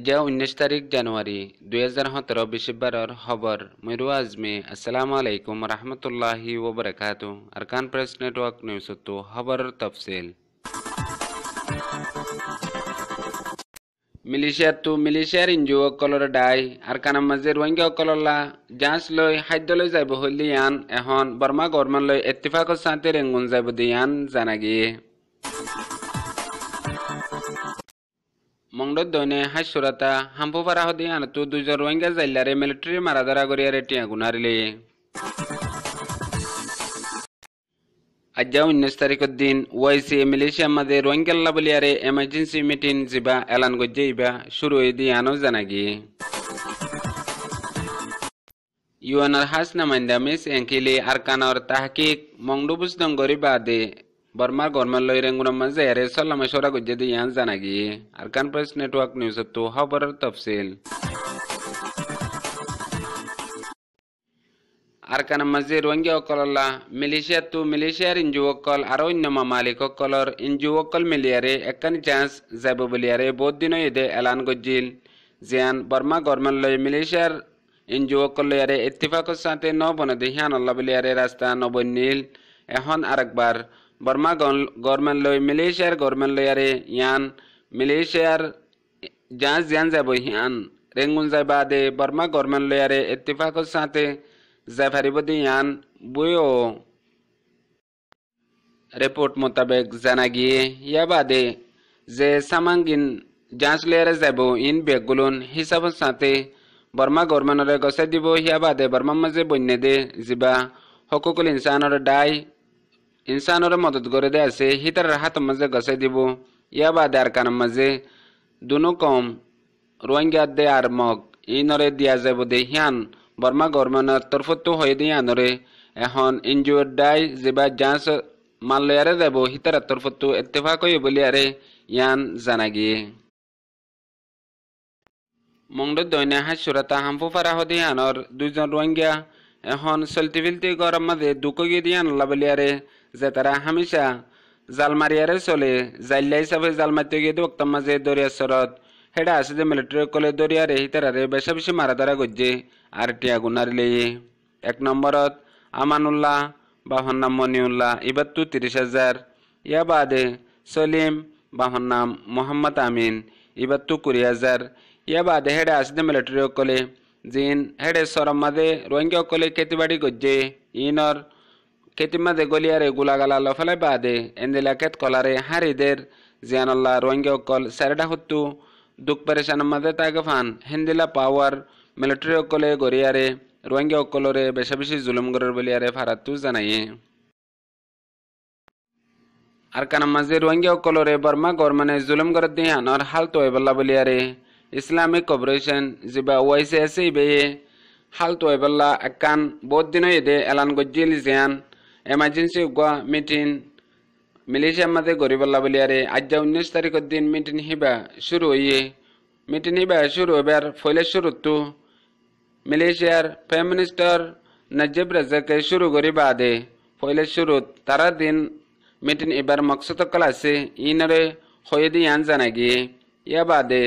আজ্জা 19 তারিখ জানুয়ারি 2017 বৃহস্পতিবারের খবর ময়ূর আজমি আসসালামু আলাইকুম রহমতুল্লাহি ওবরাকাতু আরকান প্রেস নেটওয়ার্ক নিউজ তো খবরের তফসিল মিলিশিয়ার ইনজুও কলর ডাই আরকানার মাঝে রোহিঙ্গা কললা যাঁচ লই খাদ্য লই যাইব হইলি ইয়ান এখন বর্মা গভর্নমেন্ট লই ইত্তেফাকর সাথে রেঙ্গুন যাইব দিয়ান জানা গিয়ে মংডত দৈনে হাইসুরাতা হাম্পু পারা হদি আনতু দুইজন রোহিঙ্গা জাইলারে মিলিটারি মারাদারা গরিয়ারে টিয়া গুনারিলে আজ্জা 19 তারিখের দিন ওয়াইসি মিলিশিয়া মাঝে রোহিঙ্গাল্লা বলিয়ারে এমার্জেন্সি মিটিং জিবা এলান গজ্জে ইবা শুরু হয়ে দিয়ে আনো জানা গিয়ে ইউএনআর হাস নামাইন্দা মিস এঙ্কিলি আরকানর তাহকিক মংডুবুস দঙ্গরি বাদে বর্মার গভর্নমেন্ট লই রেঙ্গুনার মাঝে এরে সল্লামে সরা গজ্জে দিয়ে আন জানা গিয়ে আরকান প্রেস নেটওয়ার্ক নিউজ তো খবরের তফসিল আরকানার মাঝে রোহিঙ্গা অকললা মিলিশিয়ার ইনজু অকল আর অন্য মালিক অকলর ইনজু অকল মিলিয়ারে একানি চান্স যাব বলিয়ারে বহুত দিন এদে এলান গজ্জিল জিয়ান বর্মা গভর্নমেন্ট লই মিলিশিয়ার ইনজু অকল লইয়ারে ইত্তেফাকর সাথে ন বনদে হিয়ান আল্লাহ বলিয়ারে রাস্তা নবনীল এখন আরেকবার বর্মা গভর্নমেন্ট লই মিলিশিয়ার গভর্নমেন্ট লইয়ারে ইয়ান মিলিশিয়ার যাঁচ জিয়ান যাব হিয়ান রেঙ্গুন যাইবা দে বর্মা গভর্নমেন্ট লইয়ারে ইত্তেফাকর সাথে জাফারিবদি ইয়ান বুয়ো রিপোর্ট মোতাবেক জানা গিয়ে ইয়া বাদে যে সামাঙ্গিন যাঁচ লইয়ারে যাব ইন বেগুলুন হিসাবের সাথে বর্মা গভর্নমেন্টরে গছে দিব ইয়া বাদে বর্মার মাঝে বন্যে দে জিবা হকুকুল ইনসানর ডাই ইনসানরে মদত করে দে আছে হিতার হাতের মাঝে গছে দিব ইয়া বাদে আর কানের মাঝে দুনো কম রোহিঙ্গা দে আর মগ ইনরে দিয়া যাব দে হিয়ান বর্মা গভর্নমেন্টের তরফতো হয়ে দিয়ে আনরে এখন ইনজুর ডাই যেবা যাঁচ মালয়ারে যাব হিতার তরফতো ইত্তেফাক হয়ে বলিয়ারে ইয়ান জানা গিয়ে মংডত দৈনে হাসুরাতা হাম্পু ফারা হদি আনর দুইজন রোহিঙ্গা এখন চলতি ফিলতি গরম মাঝে দুঃখ গিয়ে দিয়ে আনলা বলিয়ারে যে তারা হামেশা জাল মারিয়ারে চলে জাইল্লা হিসাবে জাল মারতে গিয়ে ওক্তার মাঝে দরিয়া সরত হেডা আছে যে মিলিটারি কলে দরিয়ারে হিতারে বেশা বেশি মারা দ্বারা গজ্জে আর টিয়া গুনারিলে 1 নম্বরত আমানুল্লাহ বাহন নাম মনিউল্লাহ ইবাত্তু 30,000 ইয়া বাদে সলিম বাহন নাম মোহাম্মদ আমিন ইবাত্তু 20,000 ইয়া বাদে হেডে আসে মিলিটারি কলে জিন হেডে সরম মাদে রোহিঙ্গা কলে খেতিবাড়ি গজ্জে ইনর খেতি মাদে গলিয়ারে গুলাগালা লফালে বাদে এন্দিলাকেত কলারে হারিদের জিয়ানুল্লাহ রোহিঙ্গা কল সারেডা হত্তু দুঃখ পরেশান মাদে তাগফান হিন্দিলা পাওয়ার মিলিটারি অকলে গরিয়ারে রোহিঙ্গা অকলরে বেশা বেশি জুলুম গরের বলিয়ারে ফারাতু জানাইয়ে আর কানার মাঝে রোহিঙ্গা অকলরে বর্মা গভর্নমেন্টে জুলুম গরের দিয়ে আনর হাল তো এবল্লা বলিয়ারে ইসলামিক কর্পোরেশন জিবা ওয়াইসি আছে ইবেয়ে হাল তো এবল্লা একান বহুত দিন এদে এলান গজ্জিল জিয়ান এমার্জেন্সি উগা মিটিং মিলিশিয়ার মাঝে গরিবল্লা বলিয়ারে আজ্জা 19 তারিখের দিন মিটিং হিবা শুরু হইয়ে মিটিং হিবা শুরু হবার ফলে শুরুতু মিলিশিয়ার প্রাইম মিনিস্টার নজিব রাজাকে শুরু করি বাদে ফলে শুরু তারা দিন মিটিং এবার মকসদ কল আছে ইনরে হয়ে দিয়ে আন জানা গিয়ে ইয়া বাদে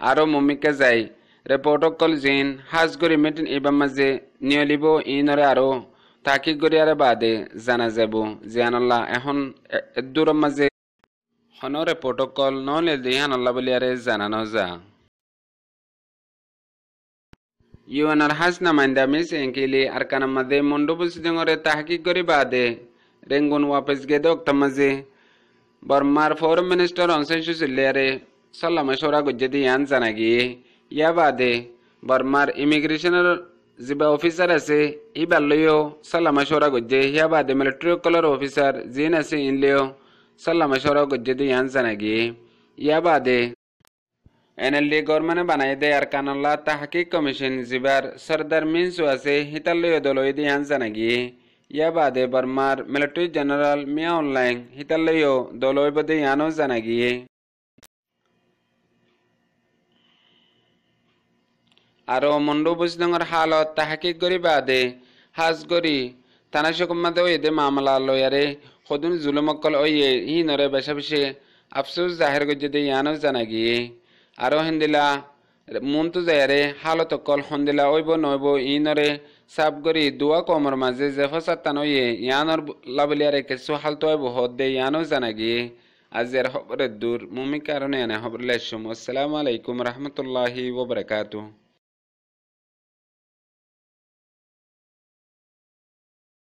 আরো মুমিকে যাই রিপোর্ট কল জিন হাজ করি মিটিং এবার মাঝে নিয়লিব ইনরে আরো তাকিক করি আরে বাদে জানা যাব জিয়ানাল্লাহ এখন দূরের মাঝে হন রিপোর্ট কল নহলে দিহানাল্লাহ বলি আরে জানানো যা ইউএনআর হাস নামাইন্দা মিস এঙ্কিলি আরকানার মাঝে মন্ডপুল সিদঙ্গরে তাহকিক করি বাদে রেঙ্গুন ওয়াপস গেদে ওক্তার মাঝে বর্মার ফরেন মিনিস্টার অনসান সুশিল্লারে সাল্লামে সরা গজ্জে দিয়ে আন জানা গিয়ে ইয়া বাদে বর্মার ইমিগ্রেশনের জিবা অফিসার আছে ইবার লইও সাল্লামে সরা গজ্জে ইয়া বাদে মিলিটারি কলর অফিসার জিন আছে ইনলেও সাল্লামে সরা গজ্জে দিয়ে আন জানা গিয়ে ইয়া বাদে এনএলডি গভর্নমেন্টে বানাই দেয় আর কানাল্লা তাহকিক কমিশন জিবার সরদার মিনসু আছে হিতালয় দলই দিয়ে আন জানা গিয়ে ইয়া বাদে বর্মার মিলিটারি জেনারেল মিয়া অনলাইন হিতালয় দলই বদে আনো জানা গিয়ে আরো মন্ডু বুজদঙ্গর হালত তাহকিক করি বাদে হাজ করি থানাশকুমাদে এদে মামলা লয়ারে সদুন জুলুমকল ওয়ে হিনরে বেশা বেশি আফসোস জাহের গজ্জে দিয়ে আনো জানা গিয়ে আরো হিন্দিলা মনতো যায়ারে হালত কল হন্দিলা ওইব নইব ইনরে সাব গরি দুয়া কমর মাঝে যে ফসাত্তান ওয়ে ইয়ানর লাবলিয়ারে কিছু হালতো আইব হদ দে ইয়ানো জানাগি আজের খবরের দূর মুমি কারণে এনে খবর লাইসুম। আসসালামু আলাইকুম রহমতুল্লাহি ওয়া বারাকাতুহু।